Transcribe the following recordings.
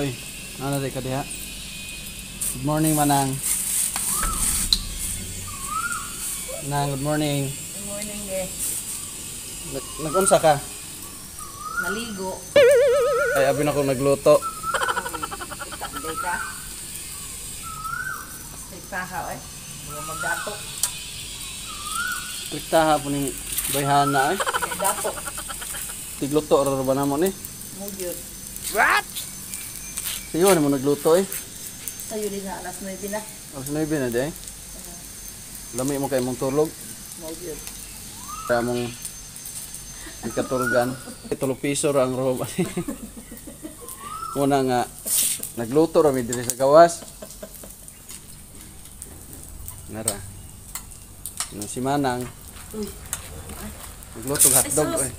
oy. Ano di ka diha? Good morning manang. Nang, good morning. Good morning, eh. Nag-unsa ka? Naligo. Ay, abi na ko nagluto. Tanday ka. Nagpaha, eh. Mga magdato. Riktaha po ni bayhana ay. Magdato. Tigluto ra ba namo ni? Mugyod. What? Siyo na mo nagluto eh. Sa'yo din na, alas 9 na. Alas 9 na di ay. Lami mo kay mong tulog. Mugyod. Kaya mong ikatulgan. 3 piso ra ang roba. Muna nga nagluto ra mi diri sa gawas. Nara. Ano si Manang? Uy. Nagluto hotdog Ay, sus. eh.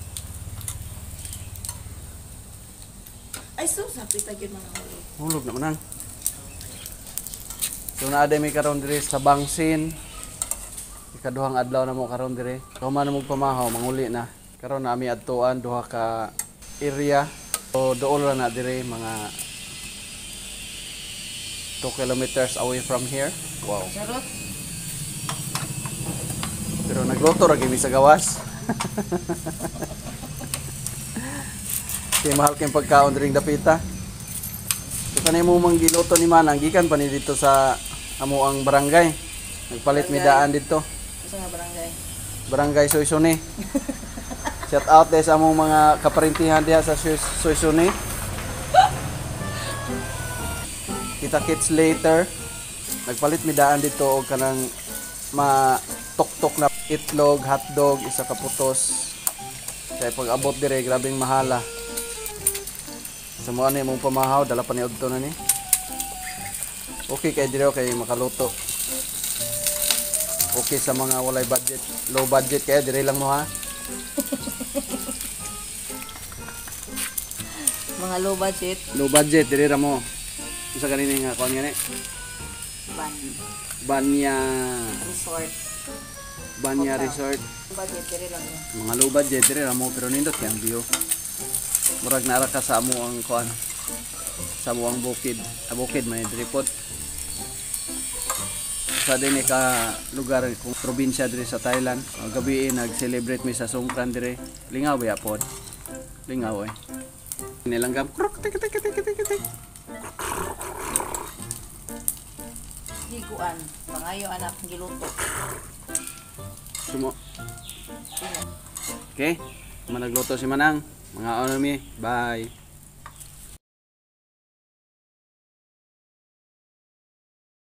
Ay, sus. Hapit agad mga hulog. Hulog na Manang. So naa may karon diri sa Bangsin. Ikaduhang adlaw na mo karon diri. Human na mo pamahaw, manguli na. Karon na ami adtuan duha ka area. So dool ra na diri mga 2 kilometers away from here. Wow. Charot. Pero nagluto ra gyud sa gawas. Kay mahal kay pagkaon diri dapita. So kanay mo manggiluto ni Manang gikan pa ni dito sa amo ang barangay. Nagpalit mi daan dito. Gusto nga barangay. Barangay Soysone. Shout out des among mga kaparintihan diha sa Soysone. Kita kits later. Nagpalit mi daan dito og kanang matok-tok na itlog, hotdog, isa ka putos. Kaya pag abot dire grabing mahala. Sa mga ni mong pamahaw, dala pa ni Udto na ni. Okay kay dire kay makaluto. Okay sa mga walay budget, low budget kaya dire lang mo ha. Mga low budget. Low budget dire ra mo. Usa kanini nga kuan gani? Ban. Banya Resort. Banya Resort. Budget, kaya lang yun. Mga low budget dire ra mo pero nindot kay ang view. Murag naa ka sa amo ang kuan. Sa amo ang bukid. Bukid may dripot. Sa din ka lugar kung probinsya dire sa Thailand. Gabi nag-celebrate mi sa Songkran dire. Lingaw ba pod? Lingaw eh. Nilanggam. Higuan. Pangayo anak giluto. Sumo. Sino? Okay? Managluto si Manang. Mga ano mi. Bye.